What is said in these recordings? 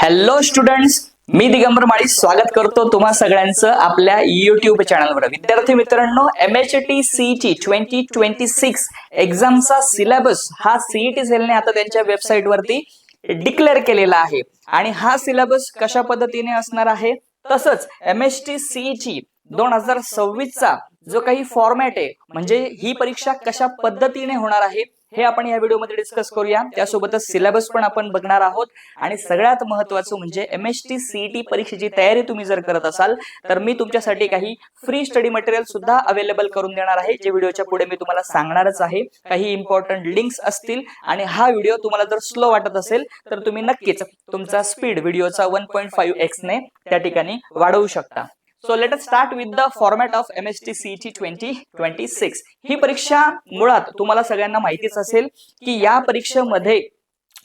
Hello students, मी दिगंबर माळी स्वागत करतो तुम्हा सगळ्यांचं आपल्या युट्यूब चॅनलवर. विद्यार्थी मित्रांनो, MHT CET 2026 एक्झामचा सिलेबस हा सीईटी सेलने आता त्यांच्या वेबसाईट वरती डिक्लेअर केलेला आहे आणि हा सिलेबस कशा पद्धतीने असणार आहे, तसंच MHT CET 2026 चा जो काही फॉर्मॅट आहे, म्हणजे ही परीक्षा कशा पद्धतीने होणार आहे हे आपण या व्हिडिओमध्ये डिस्कस करूया. त्यासोबतच सिलेबस पण आपण बघणार आहोत आणि सगळ्यात महत्त्वाचं म्हणजे MHT CET परीक्षेची तयारी तुम्ही जर करत असाल तर मी तुमच्यासाठी काही फ्री स्टडी मटेरियल सुद्धा अवेलेबल करून देणार आहे, जे व्हिडिओच्या पुढे मी तुम्हाला सांगणारच आहे. काही इम्पॉर्टंट लिंक्स असतील आणि हा व्हिडिओ तुम्हाला जर स्लो वाटत असेल तर तुम्ही नक्कीच तुमचा स्पीड व्हिडिओचा 1.5x ने त्या ठिकाणी वाढवू शकता. So let us start with the format of MHT CET 2026. ही परीक्षा मुळात तुम्हाला सगळ्यांना माहितीच असेल की या परीक्षेमध्ये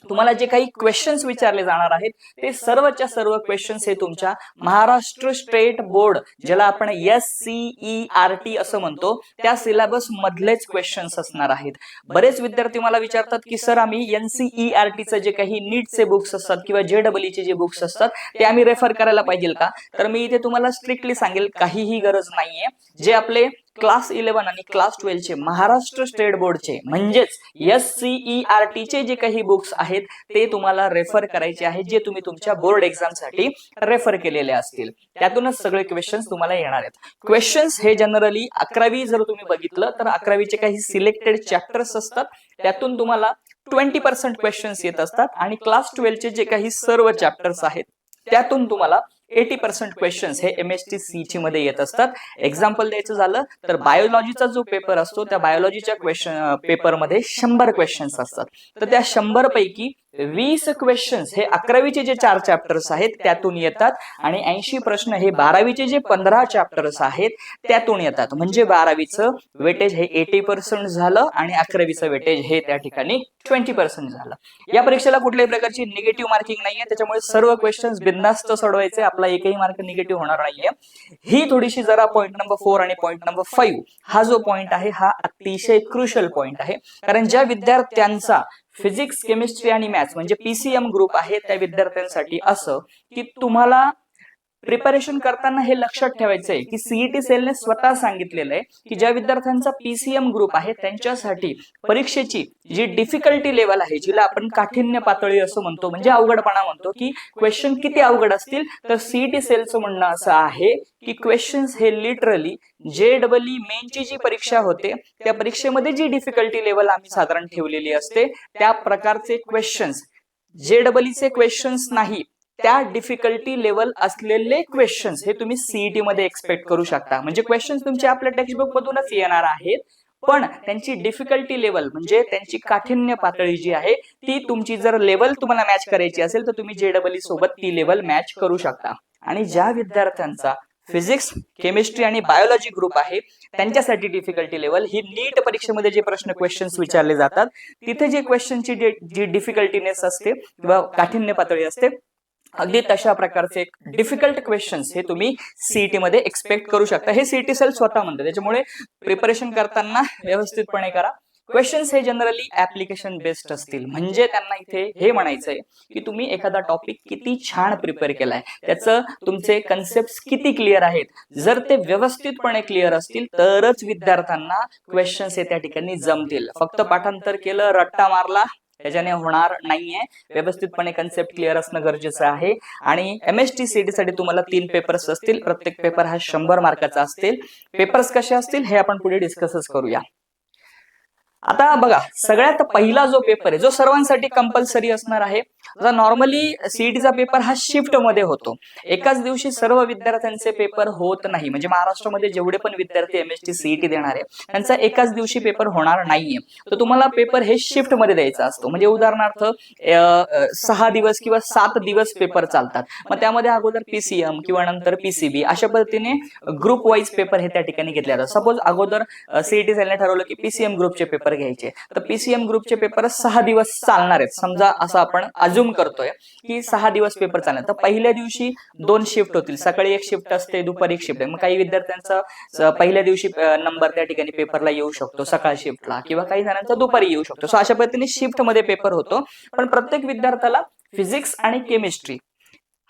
तुम्हाला जे काही क्वेश्चन्स विचारले जाणार आहेत ते सर्वच्या सर्व क्वेश्चन्स हे तुमच्या महाराष्ट्र स्टेट बोर्ड, ज्याला आपण SCERT असं म्हणतो, त्या सिलेबस मधलेच क्वेश्चन्स असणार आहेत. बरेच विद्यार्थी मला विचारतात की सर, आम्ही NCERT चे जे काही नीटचे बुक्स असतात किंवा JEE चे जे बुक्स असतात ते आम्ही रेफर करायला पाहिजे का? तर मी इथे तुम्हाला स्ट्रिक्टली सांगेल, काहीही गरज नाहीये. जे आपले क्लास 11 आणि क्लास 12 चे महाराष्ट्र स्टेट बोर्डचे म्हणजेच SCERT चे जे काही बुक्स आहेत ते तुम्हाला रेफर करायचे आहेत, जे तुम्ही तुमच्या बोर्ड एक्झाम साठी रेफर केलेले असतील. त्यातूनच सगळे क्वेश्चन्स तुम्हाला येणार आहेत. क्वेश्चन्स हे जनरली 11वी जर तुम्ही बघितलं तर 11वीचे काही सिलेक्टेड चॅप्टर्स असतात, त्यातून तुम्हाला 20% क्वेश्चन्स येत असतात आणि क्लास 12 चे जे काही सर्व चॅप्टर्स आहेत त्यातून तुम्हाला 80% क्वेश्चन्स हे MHT CET मध्ये येत असतात. एक्झाम्पल द्यायचं झालं तर बायोलॉजीचा जो पेपर असतो त्या बायोलॉजीच्या पेपरमध्ये 100 क्वेश्चन्स असतात. तर त्या 100 पैकी 20 क्वेश्चन्स हे 11वीचे जे 4 चॅप्टर्स आहेत त्यातून येतात आणि 80 प्रश्न हे 12वीचे जे 15 चॅप्टर्स आहेत त्यातून येतात. म्हणजे 12वीचं वेटेज हे 80% झालं आणि 11वीचं वेटेज हे त्या ठिकाणी 20% झालं. या परीक्षेला कुठल्याही प्रकारची निगेटिव्ह मार्किंग नाहीये, त्याच्यामुळे सर्व क्वेश्चन्स बिनधास्त सोडवायचे, आपला एकही मार्क निगेटिव्ह होणार नाहीये. ही थोडीशी जरा पॉईंट नंबर 4 आणि पॉईंट नंबर 5 हा जो पॉईंट आहे हा अतिशय क्रुशियल पॉईंट आहे. कारण ज्या विद्यार्थ्यांचा फिजिक्स, केमिस्ट्री आणि मॅथ्स म्हणजे PCM ग्रुप आहे त्या विद्यार्थ्यांसाठी असं की तुम्हाला प्रिपरेशन करताना हे लक्षात ठेवायचं आहे की सीईटी सेलने स्वतः सांगितलेलं आहे की ज्या विद्यार्थ्यांचा PCM ग्रुप आहे त्यांच्यासाठी परीक्षेची जी डिफिकल्टी लेवल आहे, जिला आपण काठिण्य पातळी असं म्हणतो, म्हणजे अवघडपणा म्हणतो, की क्वेश्चन किती अवघड असतील, तर सीईटी सेलचं म्हणणं असं आहे की क्वेश्चन्स हे लिटरली JEE मेनची जी परीक्षा होते त्या परीक्षेमध्ये जी डिफिकल्टी लेवल आम्ही साधारण ठेवलेली असते त्या प्रकारचे क्वेश्चन्स, JEE चे क्वेश्चन्स नाही, त्या डिफिकल्टी लेवल असलेले क्वेश्चन्स हे तुम्ही सीईटी मध्ये एक्सपेक्ट करू शकता. म्हणजे क्वेश्चन्स तुमचे आपल्या टेक्स्टबुक मधूनच येणार आहेत, पण त्यांची डिफिकल्टी लेवल म्हणजे त्यांची काठिण्य पातळी जी आहे ती तुमची जर लेवल तुम्हाला मॅच करायची असेल तर तुम्ही JEE सोबत ती लेवल मॅच करू शकता. आणि ज्या विद्यार्थ्यांचा फिजिक्स, केमिस्ट्री आणि बायोलॉजी ग्रुप आहे त्यांच्यासाठी डिफिकल्टी लेवल ही नीट परीक्षेमध्ये जे प्रश्न क्वेश्चन्स विचारले जातात तिथे जे क्वेश्चनची जी डिफिकल्टीनेस असते किंवा काठिण्य पातळी असते, अगदी तशा प्रकारचे डिफिकल्ट क्वेश्चन्स हे तुम्ही सीईटी मध्ये एक्सपेक्ट करू शकता. हे सीईटी सेल स्वतः म्हणते, त्याच्यामुळे प्रिपरेशन करताना व्यवस्थितपणे करा. क्वेश्चन्स हे जनरली ऍप्लिकेशन बेस्ड असतील, म्हणजे त्यांना इथे हे म्हणायचंय की तुम्ही एखादा टॉपिक किती छान प्रिपेअर केलाय, त्याचं तुमचे कन्सेप्ट किती क्लिअर आहेत. जर ते व्यवस्थितपणे क्लिअर असतील तरच विद्यार्थ्यांना क्वेश्चन्स हे त्या ठिकाणी जमतील. फक्त पाठांतर केलं, रट्टा मारला त्याच्याने होणार नाहीये. व्यवस्थितपणे कन्सेप्ट क्लिअर असणं गरजेचं आहे. आणि MHT CET साठी तुम्हाला 3 पेपर्स असतील, प्रत्येक पेपर हा 100 मार्काचा असतील. पेपर्स कसे असतील हे आपण पुढे डिस्कसच करूया. आता बघा, सगळ्यात पहिला जो पेपर आहे जो सर्वांसाठी कंपल्सरी असणार आहे, नॉर्मली सीईटीचा पेपर हा शिफ्ट मध्ये होतो. एकाच दिवशी सर्व विद्यार्थ्यांचे पेपर होत नाही, म्हणजे महाराष्ट्रामध्ये जेवढे पण विद्यार्थी MHT CET देणार आहे त्यांचा एकाच दिवशी पेपर होणार नाहीये. तर तुम्हाला पेपर हे शिफ्ट मध्ये द्यायचा असतो. म्हणजे उदाहरणार्थ 6 दिवस किंवा 7 दिवस पेपर चालतात. मग त्यामध्ये अगोदर PCM किंवा नंतर PCB अशा पद्धतीने ग्रुप वाईज पेपर हे त्या ठिकाणी घेतले जातात. सपोज अगोदर सीईटी सेलने ठरवलं की PCM ग्रुपचे पेपर घ्यायचे, तर PCM ग्रुपचे पेपर 6 दिवस चालणार आहेत. समजा असं आपण अज्युम करतोय की 6 दिवस पेपर चालणार, तर पहिल्या दिवशी 2 शिफ्ट होतील. सकाळी एक शिफ्ट असते, दुपारी एक शिफ्ट आहे. मग काही विद्यार्थ्यांचा पहिल्या दिवशी नंबर त्या ठिकाणी पेपरला येऊ शकतो सकाळ शिफ्टला, किंवा काही जणांचा दुपारी येऊ शकतो. सो अशा पद्धतीने शिफ्ट मध्ये पेपर होतो. पण प्रत्येक विद्यार्थ्याला फिजिक्स आणि केमिस्ट्री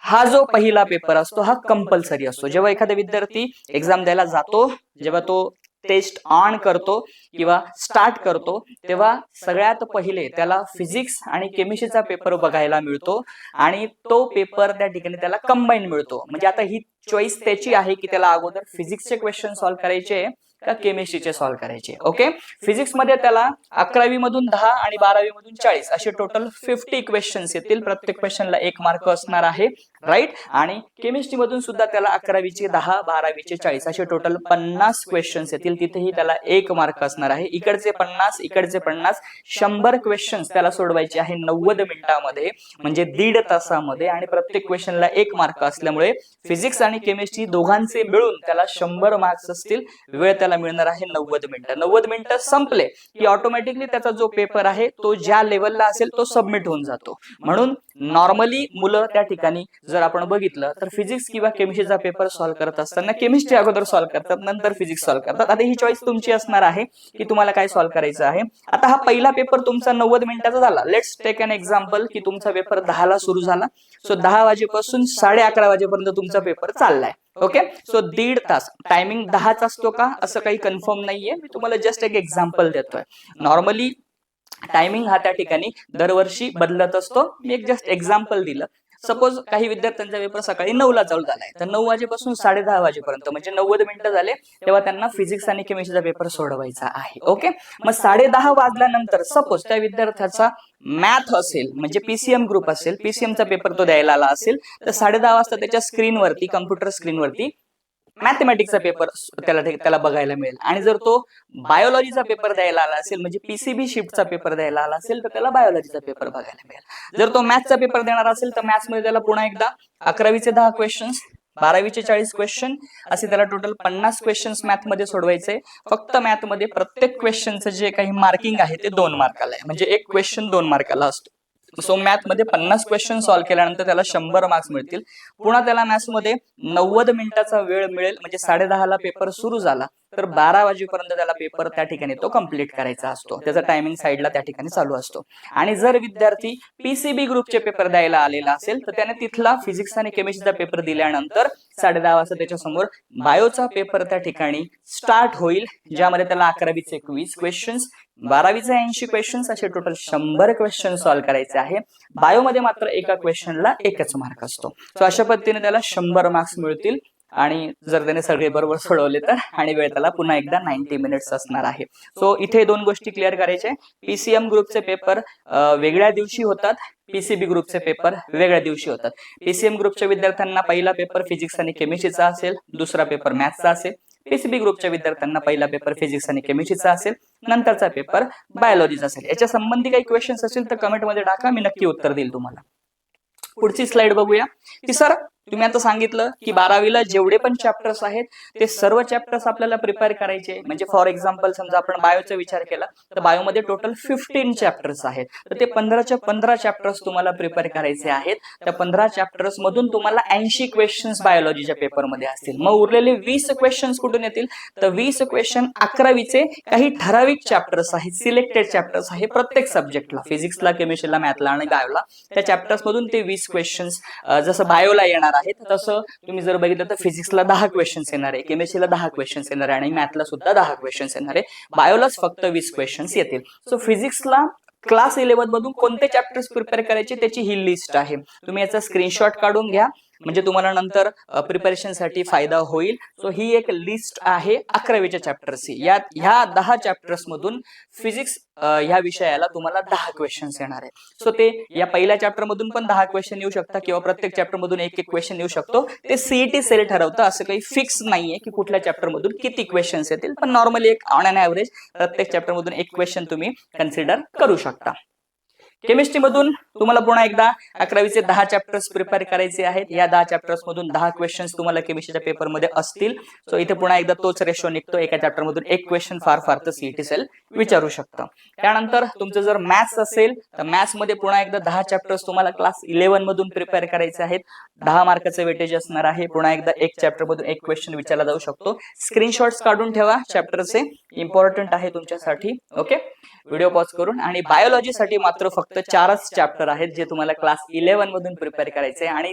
हा जो पहिला पेपर असतो हा कंपल्सरी असतो. जेव्हा एखादा विद्यार्थी एक्झाम द्यायला जातो, जेव्हा तो टेस्ट ऑन करतो किंवा स्टार्ट करतो, तेव्हा सगळ्यात पहिले त्याला फिजिक्स आणि केमिस्ट्रीचा पेपर बघायला मिळतो आणि तो पेपर त्या ठिकाणी त्याला कंबाईन मिळतो. म्हणजे आता ही चॉईस त्याची आहे की त्याला अगोदर फिजिक्सचे क्वेश्चन सॉल्व्ह करायचे का केमिस्ट्रीचे सॉल्व्ह करायचे. ओके, फिजिक्स मध्ये त्याला 11वी मधून 10 आणि 12वी मधून 40 असे टोटल 50 क्वेश्चन्स येतील. प्रत्येक क्वेश्चनला 1 मार्क असणार आहे, राईट. आणि केमिस्ट्री मधून सुद्धा त्याला 11वीचे 10, 12वीचे 40 असे टोटल 50 क्वेश्चन्स येतील. तिथेही त्याला 1 मार्क असणार आहे. इकडचे 50, इकडचे 50, 100 क्वेश्चन्स त्याला सोडवायचे आहे 90 मिनिटांमध्ये, म्हणजे 1.5 तासामध्ये. आणि प्रत्येक क्वेश्चनला 1 मार्क असल्यामुळे फिजिक्स आणि केमिस्ट्री दोघांचे मिळून त्याला 100 मार्क्स असतील. वेळ त्याला मिळणार आहे 90 मिनिटं. 90 मिनिटं संपले की ऑटोमॅटिकली त्याचा जो पेपर आहे तो ज्या लेवलला असेल तो सबमिट होऊन जातो. म्हणून नॉर्मली मुलं त्या ठिकाणी जर आपण बघितलं तर फिजिक्स किंवा केमिस्ट्रीचा पेपर सॉल्व्ह करत असताना केमिस्ट्री अगोदर सॉल्व्ह करतात, नंतर फिजिक्स सॉल्व्ह करतात. आता ही चॉईस तुमची असणार आहे की तुम्हाला काय सॉल्व्ह करायचं आहे. आता हा पहिला पेपर तुमचा 90 मिनिटाचा झाला. लेट्स टेक एन एक्झाम्पल की तुमचा पेपर 10 ला सुरू झाला. सो 10 वाजेपासून 11:30 वाजेपर्यंत तुमचा पेपर चाललाय. ओके, सो 1.5 तास. टायमिंग 10च असतो का असं काही कन्फर्म नाहीये. मी तुम्हाला जस्ट एक एक्झाम्पल देतोय. नॉर्मली टायमिंग हा त्या ठिकाणी दरवर्षी बदलत असतो. मी एक जस्ट एक्झाम्पल दिलं. सपोज काही विद्यार्थ्यांचा पेपर सकाळी 9 ला चालू झालाय, तर 9 वाजेपासून 10:30 वाजेपर्यंत म्हणजे 90 मिनिटं झाले, तेव्हा त्यांना फिजिक्स आणि केमिस्ट्रीचा पेपर सोडवायचा आहे. ओके, मग 10:30 वाजल्यानंतर सपोज त्या विद्यार्थ्याचा मॅथ असेल, म्हणजे पीसीएम ग्रुप असेल, पीसीएमचा पेपर तो द्यायला आला असेल, तर 10:30 वाजता त्याच्या स्क्रीनवरती, कम्प्युटर स्क्रीनवरती मॅथमॅटिक्सचा पेपर त्याला बघायला मिळेल. आणि जर तो बायोलॉजीचा पेपर द्यायला आला असेल, म्हणजे पीसीबी शिफ्टचा पेपर द्यायला आला असेल, तर त्याला बायोलॉजीचा पेपर बघायला मिळेल. जर तो मॅथ्सचा पेपर देणार असेल तर मॅथ्स मध्ये त्याला पुन्हा एकदा 11वीचे 10 क्वेश्चन्स, 12वीचे 40 क्वेश्चन, असे त्याला टोटल 50 क्वेश्चन्स मॅथ मध्ये सोडवायचे. फक्त मॅथ मध्ये प्रत्येक क्वेश्चनचं जे काही मार्किंग आहे ते 2 मार्काला आहे, म्हणजे एक क्वेश्चन 2 मार्काला असतो. सो मॅथ मध्ये 50 क्वेश्चन सॉल्व्ह केल्यानंतर त्याला 100 मार्क्स मिळतील. पुन्हा त्याला मॅथ्स मध्ये 90 मिनिटाचा वेळ मिळेल, म्हणजे 10:30 ला पेपर सुरू झाला तर 12 वाजेपर्यंत त्याला पेपर त्या ठिकाणी तो कम्प्लीट करायचा असतो. त्याचा टायमिंग साईडला त्या ठिकाणी चालू असतो. आणि जर विद्यार्थी पीसीबी ग्रुपचे पेपर द्यायला आलेला असेल तर त्याने तिथला फिजिक्स आणि केमिस्ट्रीचा पेपर दिल्यानंतर 10:30 वाजता त्याच्या समोर बायोचा पेपर त्या ठिकाणी स्टार्ट होईल, ज्यामध्ये त्याला 11वीचे 20 क्वेश्चन्स, 12वीचे 80 क्वेश्चन्स, असे टोटल 100 क्वेश्चन सॉल्व्ह करायचे आहे. बायोमध्ये मात्र एका क्वेश्चनला 1च मार्क असतो. सो अशा पद्धतीने त्याला 100 मार्क्स मिळतील. आणि जर त्याने सगळे बरोबर सोडवले तर, आणि वेळ त्याला पुन्हा एकदा 90 मिनिट्स असणार आहे. सो इथे 2 गोष्टी क्लिअर करायचे. पीसीएम ग्रुपचे पेपर वेगळ्या दिवशी होतात, पीसीबी ग्रुपचे पेपर वेगळ्या दिवशी होतात. पीसीएम ग्रुपच्या विद्यार्थ्यांना पहिला पेपर फिजिक्स आणि केमिस्ट्रीचा असेल, दुसरा पेपर मॅथ्सचा असेल. पीसीबी ग्रुपच्या विद्यार्थ्यांना पहिला पेपर फिजिक्स आणि केमिस्ट्रीचा असेल, नंतरचा पेपर बायोलॉजीचा असेल. याच्या संबंधी काही क्वेश्चन्स असतील तर कमेंटमध्ये टाका, मी नक्की उत्तर देईल तुम्हाला. पुढची स्लाइड बघूया की सर तुम्ही आता सांगितलं की 12वीला जेवढे पण चॅप्टर्स आहेत ते सर्व चॅप्टर्स आपल्याला प्रिपेअर करायचे. म्हणजे फॉर एक्झाम्पल समजा आपण बायोचा विचार केला तर बायोमध्ये टोटल 15 चॅप्टर्स आहेत, तर ते 15च्या 15 चॅप्टर्स तुम्हाला प्रिपेअर करायचे आहेत. त्या 15 चॅप्टर्स मधून तुम्हाला 80 क्वेश्चन्स बायोलॉजीच्या पेपरमध्ये असतील. मग उरलेले 20 क्वेश्चन्स कुठून येतील, तर 20 क्वेश्चन 11वीचे काही ठराविक चॅप्टर्स आहेत, सिलेक्टेड चॅप्टर्स आहे प्रत्येक सब्जेक्टला, फिजिक्सला, केमिस्ट्रीला, मॅथला आणि बायोला. त्या चॅप्टर्स मधून ते 20 क्वेश्चन्स जसं बायोला येणार आहेत, तसं तुम्ही जर बघितलं तर फिजिक्सला 10 क्वेश्चन्स येणार आहे, केमिस्ट्रीला 10 क्वेश्चन्स येणार आहे, आणि मॅथला सुद्धा 10 क्वेश्चन्स येणार आहे. बायोलाच फक्त 20 क्वेश्चन्स येतील. सो फिजिक्सला क्लास 11 मधून कोणते चॅप्टर्स प्रिपेअर करायचे त्याची ही लिस्ट आहे. तुम्ही याचा स्क्रीनशॉट काढून घ्या, म्हणजे तुम्हाला नंतर प्रिपरेशन साठी फायदा होईल. सो ही एक लिस्ट आहे 11वीच्या चॅप्टर्सची. ह्या 10 चॅप्टर्स मधून फिजिक्स ह्या विषयाला तुम्हाला 10 क्वेश्चन्स येणार आहे. सो ते या पहिल्या चॅप्टर मधून पण 10 क्वेश्चन येऊ शकतात, किंवा प्रत्येक चॅप्टर मधून एक क्वेश्चन येऊ शकतो. ते सीईटी सेल ठरवतं, असं काही फिक्स नाहीये की कुठल्या चॅप्टर मधून किती क्वेश्चन्स येतील, पण नॉर्मली एक ऑन एन ऍव्हरेज प्रत्येक चॅप्टर मधून एक क्वेश्चन तुम्ही कन्सिडर करू शकता. केमिस्ट्री मधून तुम्हाला पुन्हा एकदा 11वीचे 10 चॅप्टर्स प्रिपेअर करायचे आहेत. या 10 चॅप्टर्स मधून 10 क्वेश्चन्स तुम्हाला केमिस्ट्रीच्या पेपरमध्ये असतील. सो इथे पुन्हा एकदा तोच रेशो निघतो, एका चॅप्टर मधून एक क्वेश्चन फार तर सीईटी सेल विचारू शकतं. त्यानंतर तुमचं जर मॅथ्स असेल तर मॅथ्स मध्ये पुन्हा एकदा 10 चॅप्टर्स तुम्हाला क्लास 11 मधून प्रिपेअर करायचे आहेत. 10 मार्काचं वेटेज असणार आहे. पुन्हा एकदा एक चॅप्टर मधून एक क्वेश्चन विचारला जाऊ शकतो. स्क्रीनशॉट्स काढून ठेवा चॅप्टरचे, इम्पॉर्टंट आहे तुमच्यासाठी. ओके, व्हिडिओ पॉज करून. आणि बायोलॉजीसाठी मात्र फक्त 4च चॅप्टर आहेत जे तुम्हाला क्लास 11 मधून प्रिपेअर करायचे. आणि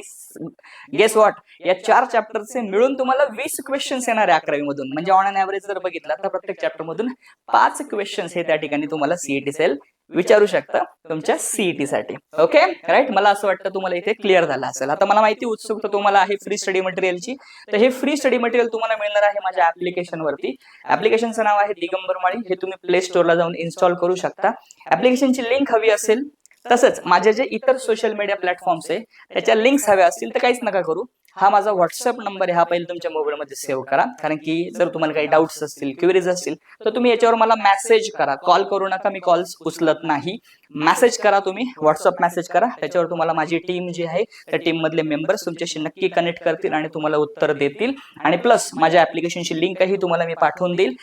गेस व्हॉट, या 4 चॅप्टरचे मिळून तुम्हाला 20 क्वेश्चन्स येणार आहे 11वी मधून. म्हणजे ऑन अन ऍव्हरेज जर बघितलं तर प्रत्येक चॅप्टर मधून 5 क्वेश्चन्स हे त्या ठिकाणी तुम्हाला सीईटी सेल विचारू शकता तुमच्या सीईटी साठी. ओके राईट, मला असं वाटतं तुम्हाला इथे क्लिअर झालं असेल. आता मला माहिती उत्सुकता तुम्हाला आहे फ्री स्टडी मटेरियलची. तर हे फ्री स्टडी मटेरियल तुम्हाला मिळणार आहे माझ्या ऍप्लिकेशन वरती. ऍप्लिकेशनचं नाव आहे दिगंबर माळी. हे तुम्ही प्ले स्टोअरला जाऊन इन्स्टॉल करू शकता. ऍप्लिकेशनची लिंक हवी असेल, तसंच माझे जे इतर सोशल मीडिया प्लॅटफॉर्म्स आहे त्याच्या लिंक्स हव्या असतील तर काहीच नका करू. हा माझा व्हॉट्सअप नंबर आहे, हा पहिले तुमच्या मोबाईलमध्ये सेव्ह करा. कारण की जर तुम्हाला काही डाऊट्स असतील, क्वेरीज असतील तर तुम्ही याच्यावर मला मेसेज करा. कॉल करू नका, मी कॉल्स उचलत नाही. मेसेज करा, तुम्ही व्हॉट्सअप मेसेज करा. त्याच्यावर तुम्हाला माझी टीम जी आहे त्या टीम मधले मेंबर्स तुमच्याशी नक्की कनेक्ट करतील आणि तुम्हाला उत्तर देतील. आणि प्लस माझ्या ऍप्लिकेशनची लिंकही तुम्हाला मी पाठवून देईल.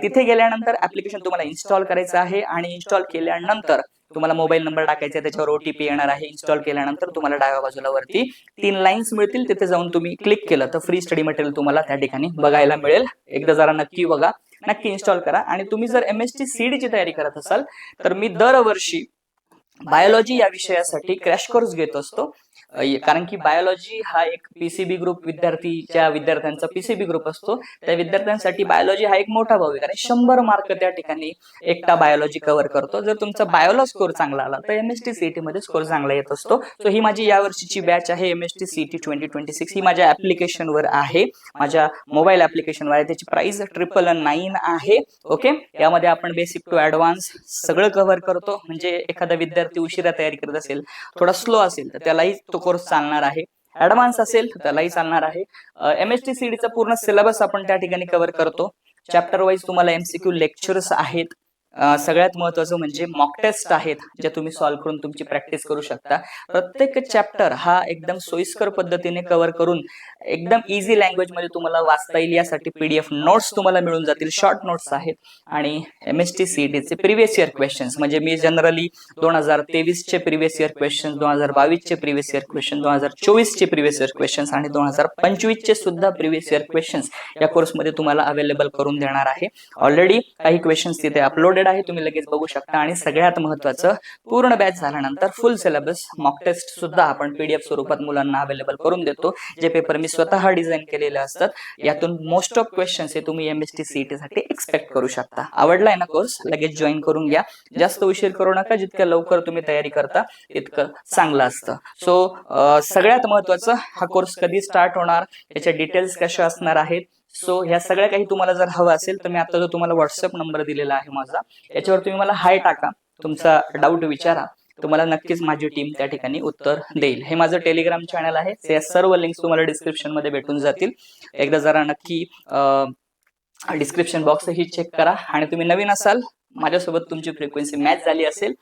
तिथे गेल्यानंतर ऍप्लिकेशन तुम्हाला इन्स्टॉल करायचं आहे. आणि इन्स्टॉल केल्यानंतर तुम्हाला मोबाईल नंबर टाकायचा, त्याच्यावर ओटीपी येणार आहे. इन्स्टॉल केल्यानंतर तुम्हाला डाव्या बाजूला वरती 3 लाईन्स मिळतील, तिथे जाऊन तुम्ही क्लिक केलं तर फ्री स्टडी मटेरियल तुम्हाला त्या ठिकाणी बघायला मिळेल. एकदा जरा नक्की बघा, नक्की इन्स्टॉल करा. आणि तुम्ही जर एमएसटी सीडी ची तयारी करत असाल तर मी दरवर्षी बायोलॉजी या विषयासाठी क्रॅश कोर्स घेत असतो. कारण की बायोलॉजी हा एक पीसीबी ग्रुप विद्यार्थ्यांचा पीसीबी ग्रुप असतो. त्या विद्यार्थ्यांसाठी बायोलॉजी हा एक मोठा भाग आहे, कारण 100 मार्क त्या ठिकाणी एकटा बायोलॉजी कव्हर करतो. जर तुमचा बायोला स्कोर चांगला आला तर एमएसटी सीईटी मध्ये स्कोर चांगला येत असतो. सो ही माझी या वर्षीची बॅच आहे एमएसटी सीईटी 2026. ही माझ्या ऍप्लिकेशनवर आहे, माझ्या मोबाईल ऍप्लिकेशनवर आहे. त्याची प्राइस 999 आहे. ओके, यामध्ये आपण बेसिक टू ऍडव्हान्स सगळं कव्हर करतो. म्हणजे एखादा विद्यार्थी उशिरा तयारी करत असेल, थोडा स्लो असेल तर त्यालाही तो कोर्स चालणार आहे. ऍडव्हान्स असेल तर त्यालाही चालणार आहे. एमएसटी सीईटीचा पूर्ण सिलेबस आपण त्या ठिकाणी कव्हर करतो. चॅप्टर वाईज तुम्हाला एमसीक्यू लेक्चर्स आहेत. सगळ्यात महत्वाचं म्हणजे मॉक टेस्ट आहेत, ज्या तुम्ही सॉल्व्ह करून तुमची प्रॅक्टिस करू शकता. प्रत्येक चॅप्टर हा एकदम सोयीस्कर पद्धतीने कव्हर करून एकदम इझी लँग्वेज मध्ये तुम्हाला वाचता येईल यासाठी पीडीएफ नोट्स तुम्हाला मिळून जातील. शॉर्ट नोट्स आहेत. आणि एमएसटी सीईटीचे प्रिव्हियस इयर क्वेश्चन्स, म्हणजे मी जनरली 2023 चे प्रिव्हियस इयर क्वेश्चन्स, 2022 चे प्रिव्हियस इयर क्वेश्चन, 2024 चे प्रिव्हियस इयर क्वेश्चन्स आणि 2025 चे सुद्धा प्रिव्हियस इयर क्वेश्चन्स या कोर्समध्ये तुम्हाला अवेलेबल करून देणार आहे. ऑलरेडी काही क्वेश्चन्स तिथे अपलोडेड आहे, तुम्ही लगेच बघू शकता. आणि सगळ्यात महत्वाचं, पूर्ण बॅच झाल्यानंतर फुल सिलेबस मॉक टेस्ट सुद्धा आपण पीडीएफ स्वरूपात मुलांना अवेलेबल करून देतो. जे पेपर मी स्वतः डिझाईन केलेले असतात. यातून मोस्ट ऑफ क्वेश्चन्स हे तुम्ही एमएसटी सीईटी साठी एक्सपेक्ट करू शकता. आवडलाय ना कोर्स? लगेच जॉईन करून घ्या. जास्त उशीर करू नका, जितक्या लवकर तुम्ही तयारी करता तितकं चांगलं असतं. सो सगळ्यात महत्वाचं, हा कोर्स कधी स्टार्ट होणार, याच्या डिटेल्स कशा असणार आहेत, सो ह्या सगळ्या काही तुम्हाला जर हवं असेल तर मी आता जो तुम्हाला व्हॉट्सअप नंबर दिलेला आहे माझा, याच्यावर तुम्ही मला हाय टाका, तुमचा डाऊट विचारा. तुम्हाला नक्कीच माझी टीम त्या ठिकाणी उत्तर देईल. हे माझं टेलिग्राम चॅनल आहे. या सर्व लिंक्स तुम्हाला डिस्क्रिप्शन मध्ये भेटून जातील. एकदा जरा नक्की डिस्क्रिप्शन बॉक्स ही चेक करा. आणि तुम्ही नवीन असाल, माझ्यासोबत तुमची फ्रिक्वेन्सी मॅच झाली असेल,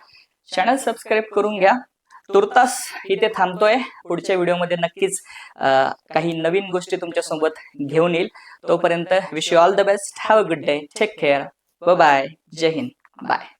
चॅनल सबस्क्राईब करून घ्या. तुर्तास इथे थांबतोय. पुढच्या व्हिडिओमध्ये नक्कीच काही नवीन गोष्टी तुमच्या सोबत घेऊन येईल. तोपर्यंत wish you all the best. Have a good day. Take care. Bye bye. जय हिंद. बाय.